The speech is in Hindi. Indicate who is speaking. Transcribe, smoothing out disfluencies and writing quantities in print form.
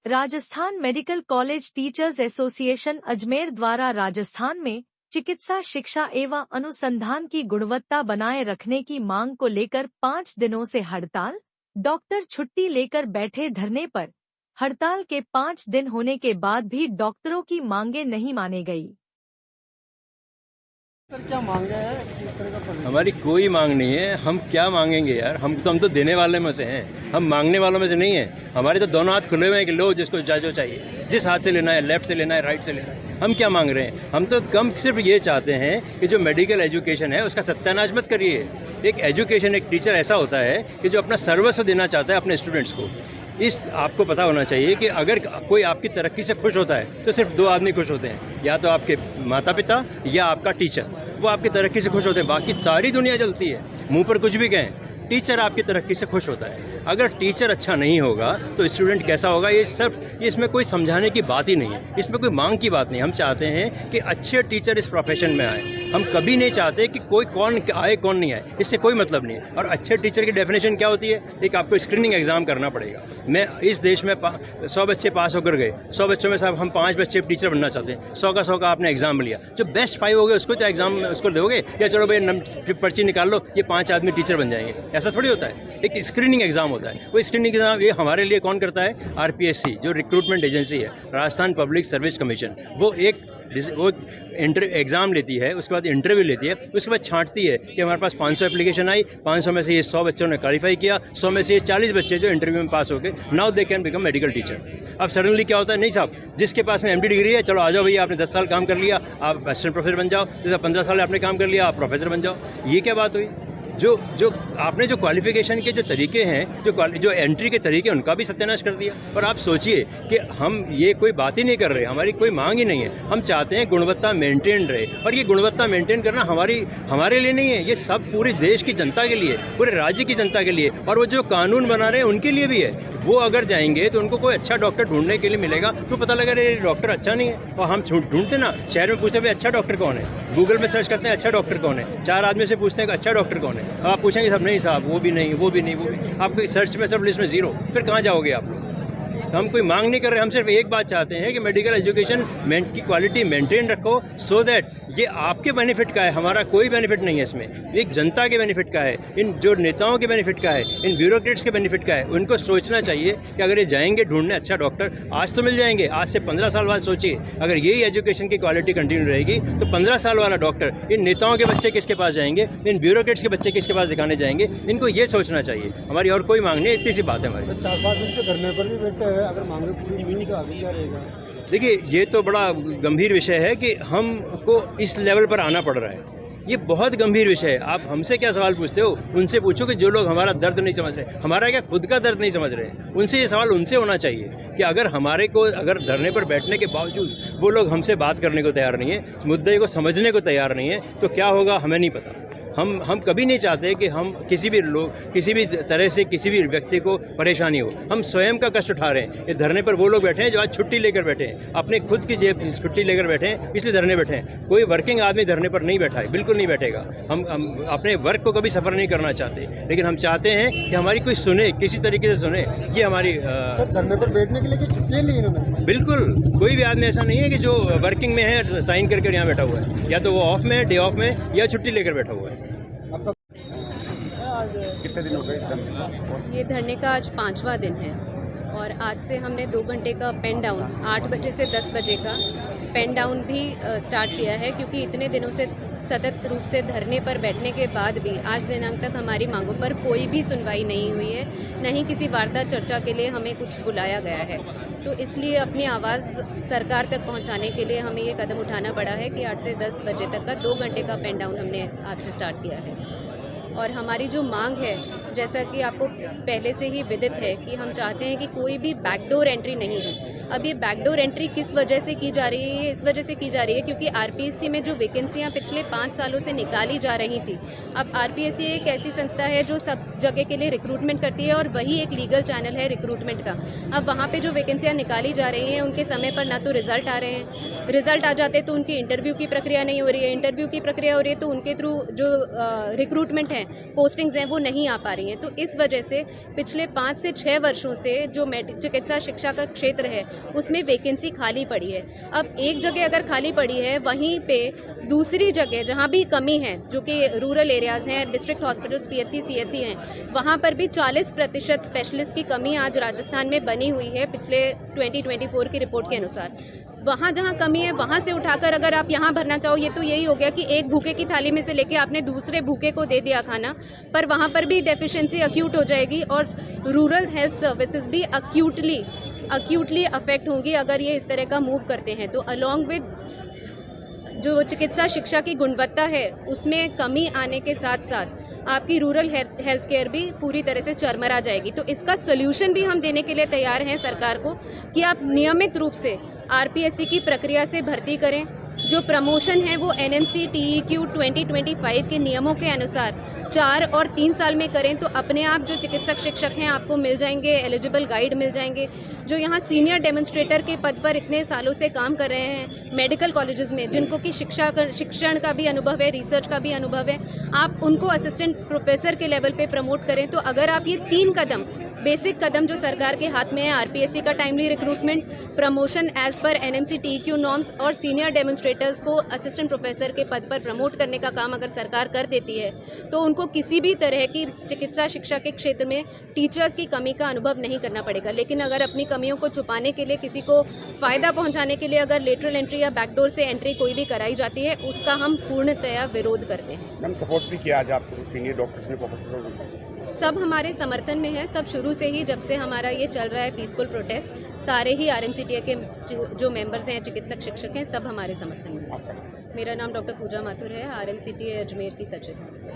Speaker 1: Rajasthan medical college teachers association Ajmer द्वारा राजस्थान में चिकित्सा शिक्षा एवं अनुसंधान की गुणवत्ता बनाए रखने की मांग को लेकर 5 दिनों से हड़ताल। डॉक्टर छुट्टी लेकर बैठे धरने पर। हड़ताल के 5 दिन होने के बाद भी डॉक्टरों की मांगे नहीं मानी गई।
Speaker 2: सर क्या मांगे है?
Speaker 3: हमारी कोई मांग नहीं है। हम क्या मांगेंगे यार? हम तो देने वाले में से हैं, हम मांगने वालों में से नहीं हैं। हमारे तो दोनों हाथ खुले हुए हैं कि लो जिसको जो चाहिए, जिस हाथ से लेना है, लेफ्ट से लेना है, राइट से लेना है। हम क्या मांग रहे हैं? हम तो कम सिर्फ ये चाहते हैं कि जो मेडिकल एजुकेशन है उसका सत्यानाश मत करिए। एक एजुकेशन, एक टीचर ऐसा होता है कि जो अपना सर्वस्व देना चाहता है अपने स्टूडेंट्स को। इस आपको पता होना चाहिए कि अगर कोई आपकी तरक्की से खुश होता है तो सिर्फ 2 आदमी खुश होते हैं, या तो आपके माता पिता या आपका टीचर। वो आपकी तरक्की से खुश होते हैं, बाकी सारी दुनिया चलती है। मुंह पर कुछ भी कहें, टीचर आपकी तरक्की से खुश होता है। अगर टीचर अच्छा नहीं होगा तो स्टूडेंट कैसा होगा? ये इसमें कोई समझाने की बात ही नहीं है, इसमें कोई मांग की बात नहीं। हम चाहते हैं कि अच्छे टीचर इस प्रोफेशन में आए। हम कभी नहीं चाहते कि कोई कौन आए कौन नहीं आए, इससे कोई मतलब नहीं है। और अच्छे टीचर की डेफिनेशन क्या होती है? एक आपको स्क्रीनिंग एग्जाम करना पड़ेगा। मैं इस देश में 100 बच्चे पास होकर गए, 100 बच्चों में साहब हम 5 बच्चे टीचर बनना चाहते हैं। 100 का आपने एग्जाम लिया, जो बेस्ट 5 हो गए उसको तो एग्जाम उसको दोगे, या चलो भाई पर्ची निकाल लो, ये 5 आदमी टीचर बन जाएंगे। ऐसा थोड़ी होता है। एक स्क्रीनिंग एग्जाम होता है। वो स्क्रीनिंग एग्जाम ये हमारे लिए कौन करता है? RPSC, जो रिक्रूटमेंट एजेंसी है, राजस्थान पब्लिक सर्विस कमीशन। वो एग्ज़ाम लेती है, उसके बाद इंटरव्यू लेती है, उसके बाद छांटती है कि हमारे पास 500 एप्लीकेशन आई, 500 में से ये 100 बच्चों ने क्वालिफाई किया, 100 में से ये 40 बच्चे जो इंटरव्यू में पास हो गए, now they can become medical teacher. अब सडनली क्या होता है? नहीं साहब, जिसके पास में MD डिग्री है, चलो आ जाओ भैया, आपने 10 साल काम कर लिया, आप असिस्टेंट प्रोफेसर बन जाओ। जैसे 15 साल आपने काम कर लिया, आप प्रोफेसर बन जाओ। ये क्या बात हुई? जो आपने जो क्वालिफिकेशन के जो तरीके हैं, जो एंट्री के तरीके, उनका भी सत्यानाश कर दिया। और आप सोचिए कि हम ये कोई बात ही नहीं कर रहे, हमारी कोई मांग ही नहीं है। हम चाहते हैं गुणवत्ता मेंटेन रहे, और ये गुणवत्ता मेंटेन करना हमारे लिए नहीं है, ये सब पूरे देश की जनता के लिए, पूरे राज्य की जनता के लिए। और वो जो कानून बना रहे हैं उनके लिए भी है। वो अगर जाएंगे तो उनको कोई अच्छा डॉक्टर ढूंढने के लिए मिलेगा तो पता लगा अरे डॉक्टर अच्छा नहीं है। और हम ढूंढते ना, शहर में पूछते भाई अच्छा डॉक्टर कौन है, गूगल में सर्च करते हैं अच्छा डॉक्टर कौन है, 4 आदमी से पूछते हैं कि अच्छा डॉक्टर कौन है। अब आप पूछेंगे साहब नहीं साहब वो भी नहीं, वो भी नहीं, वो भी, आपको सर्च में सब लिस्ट में 0, फिर कहाँ जाओगे आप लोग? तो हम कोई मांग नहीं कर रहे, हम सिर्फ एक बात चाहते हैं कि मेडिकल एजुकेशन की क्वालिटी मेंटेन रखो, सो दैट ये आपके बेनिफिट का है, हमारा कोई बेनिफिट नहीं है इसमें। एक जनता के बेनिफिट का है, इन जो नेताओं के बेनिफिट का है, इन ब्यूरोक्रेट्स के बेनिफिट का है। उनको सोचना चाहिए कि अगर ये जाएंगे ढूंढने अच्छा डॉक्टर, आज तो मिल जाएंगे, आज से 15 साल बाद सोचिए अगर यही एजुकेशन की क्वालिटी कंटिन्यू रहेगी तो 15 साल वाला डॉक्टर इन नेताओं के बच्चे किसके पास जाएंगे, इन ब्यूरोक्रेट्स के बच्चे किसके पास दिखाने जाएंगे? इनको ये सोचना चाहिए। हमारी और कोई मांग नहीं, इतनी सी बात है हमारी।
Speaker 2: 4-5 दिन से धरने पर भी बैठे हैं, अगर मांगे पूरी नहीं निकाल आगे क्या रहेगा?
Speaker 3: देखिए, ये तो बड़ा गंभीर विषय है कि हमको इस लेवल पर आना पड़ रहा है। ये बहुत गंभीर विषय है। आप हमसे क्या सवाल पूछते हो? उनसे पूछो कि जो लोग हमारा दर्द नहीं समझ रहे, हमारा क्या खुद का दर्द नहीं समझ रहे, उनसे ये सवाल उनसे होना चाहिए कि अगर अगर धरने पर बैठने के बावजूद वो लोग हमसे बात करने को तैयार नहीं है, मुद्दे को समझने को तैयार नहीं है, तो क्या होगा हमें नहीं पता। हम कभी नहीं चाहते कि हम किसी भी तरह से किसी भी व्यक्ति को परेशानी हो। हम स्वयं का कष्ट उठा रहे हैं। ये धरने पर वो लोग बैठे हैं जो आज छुट्टी लेकर बैठे हैं, अपने खुद की जेब छुट्टी लेकर बैठे हैं, इसलिए धरने बैठे हैं। कोई वर्किंग आदमी धरने पर नहीं बैठा है, बिल्कुल नहीं बैठेगा। हम अपने वर्क को कभी सफ़र नहीं करना चाहते, लेकिन हम चाहते हैं कि हमारी कोई सुने, किसी तरीके से सुने। ये हमारी
Speaker 2: धरने पर बैठने के लिए छुट्टी ली इन्होंने?
Speaker 3: बिल्कुल, कोई भी आदमी ऐसा नहीं है कि जो वर्किंग में है साइन करके यहाँ बैठा हुआ है, या तो वो ऑफ में, डे ऑफ में, या छुट्टी लेकर बैठा हुआ है।
Speaker 2: कितने दिन हो गए?
Speaker 4: ये धरने का आज 5वां दिन है, और आज से हमने 2 घंटे का पेन डाउन, 8 बजे से 10 बजे का पेन डाउन भी स्टार्ट किया है, क्योंकि इतने दिनों से सतत रूप से धरने पर बैठने के बाद भी आज दिनांक तक हमारी मांगों पर कोई भी सुनवाई नहीं हुई है, न ही किसी वार्ता चर्चा के लिए हमें कुछ बुलाया गया है। तो इसलिए अपनी आवाज़ सरकार तक पहुंचाने के लिए हमें ये कदम उठाना पड़ा है कि 8 से 10 बजे तक का 2 घंटे का पेन डाउन हमने आज से स्टार्ट किया है। और हमारी जो मांग है, जैसा कि आपको पहले से ही विदित है कि हम चाहते हैं कि कोई भी बैकडोर एंट्री नहीं हो। अब ये बैकडोर एंट्री किस वजह से की जा रही है? इस वजह से की जा रही है क्योंकि आरपीएससी में जो वैकेंसियाँ पिछले 5 सालों से निकाली जा रही थी, अब आरपीएससी एक ऐसी संस्था है जो सब जगह के लिए रिक्रूटमेंट करती है और वही एक लीगल चैनल है रिक्रूटमेंट का। अब वहाँ पे जो वैकेंसियाँ निकाली जा रही हैं उनके समय पर ना तो रिजल्ट आ रहे हैं, रिजल्ट आ जाते तो उनकी इंटरव्यू की प्रक्रिया नहीं हो रही है, इंटरव्यू की प्रक्रिया हो रही है तो उनके थ्रू जो रिक्रूटमेंट है, पोस्टिंग्स हैं वो नहीं आ पा रही हैं। तो इस वजह से पिछले 5 से 6 वर्षों से जो चिकित्सा शिक्षा का क्षेत्र है उसमें वैकेंसी खाली पड़ी है। अब एक जगह अगर खाली पड़ी है, वहीं पे दूसरी जगह जहाँ भी कमी है जो कि रूरल एरियाज़ हैं, डिस्ट्रिक्ट हॉस्पिटल्स, पीएचसी, सीएचसी हैं, वहाँ पर भी 40% स्पेशलिस्ट की कमी आज राजस्थान में बनी हुई है पिछले 2024 की रिपोर्ट के अनुसार। वहाँ जहाँ कमी है वहाँ से उठाकर अगर आप यहाँ भरना चाहो, ये तो यही हो गया कि एक भूखे की थाली में से लेके आपने दूसरे भूखे को दे दिया खाना, पर वहाँ पर भी डेफिशिएंसी अक्यूट हो जाएगी और रूरल हेल्थ सर्विसेज भी अक्यूटली अफेक्ट होंगी अगर ये इस तरह का मूव करते हैं। तो अलॉन्ग विद जो चिकित्सा शिक्षा की गुणवत्ता है उसमें कमी आने के साथ साथ आपकी रूरल हेल्थ केयर भी पूरी तरह से चरमरा जाएगी। तो इसका सोल्यूशन भी हम देने के लिए तैयार हैं सरकार को कि आप नियमित रूप से आरपीएससी की प्रक्रिया से भर्ती करें। जो प्रमोशन है वो एनएमसी टीईक्यू 2025 के नियमों के अनुसार 4 और 3 साल में करें तो अपने आप जो चिकित्सक शिक्षक हैं आपको मिल जाएंगे, एलिजिबल गाइड मिल जाएंगे। जो यहाँ सीनियर डेमोन्स्ट्रेटर के पद पर इतने सालों से काम कर रहे हैं मेडिकल कॉलेजेस में, जिनको कि शिक्षण का भी अनुभव है, रिसर्च का भी अनुभव है, आप उनको असिस्टेंट प्रोफेसर के लेवल पे प्रमोट करें। तो अगर आप ये 3 कदम, बेसिक कदम जो सरकार के हाथ में है, आरपीएससी का टाइमली रिक्रूटमेंट, प्रमोशन एज पर एनएमसी टीक्यू नॉर्म्स और सीनियर डेमोन्स्ट्रेटर्स को असिस्टेंट प्रोफेसर के पद पर प्रमोट करने का काम अगर सरकार कर देती है तो उनको किसी भी तरह की चिकित्सा शिक्षा के क्षेत्र में टीचर्स की कमी का अनुभव नहीं करना पड़ेगा। लेकिन अगर अपनी कमियों को छुपाने के लिए, किसी को फ़ायदा पहुंचाने के लिए अगर लेटरल एंट्री या बैकडोर से एंट्री कोई भी कराई जाती है उसका हम पूर्णतया विरोध करते हैं।
Speaker 5: मैम, सपोर्ट भी किया आज आपको सीनियर डॉक्टर्स ने, प्रोफेसर?
Speaker 4: सब हमारे समर्थन में है। सब शुरू से ही, जब से हमारा ये चल रहा है पीसफुल प्रोटेस्ट, सारे ही आरएमसीटीए के जो मेंबर्स हैं, चिकित्सक शिक्षक हैं, सब हमारे समर्थन में। मेरा नाम डॉक्टर पूजा माथुर है, आरएमसीटीए अजमेर की सचिव।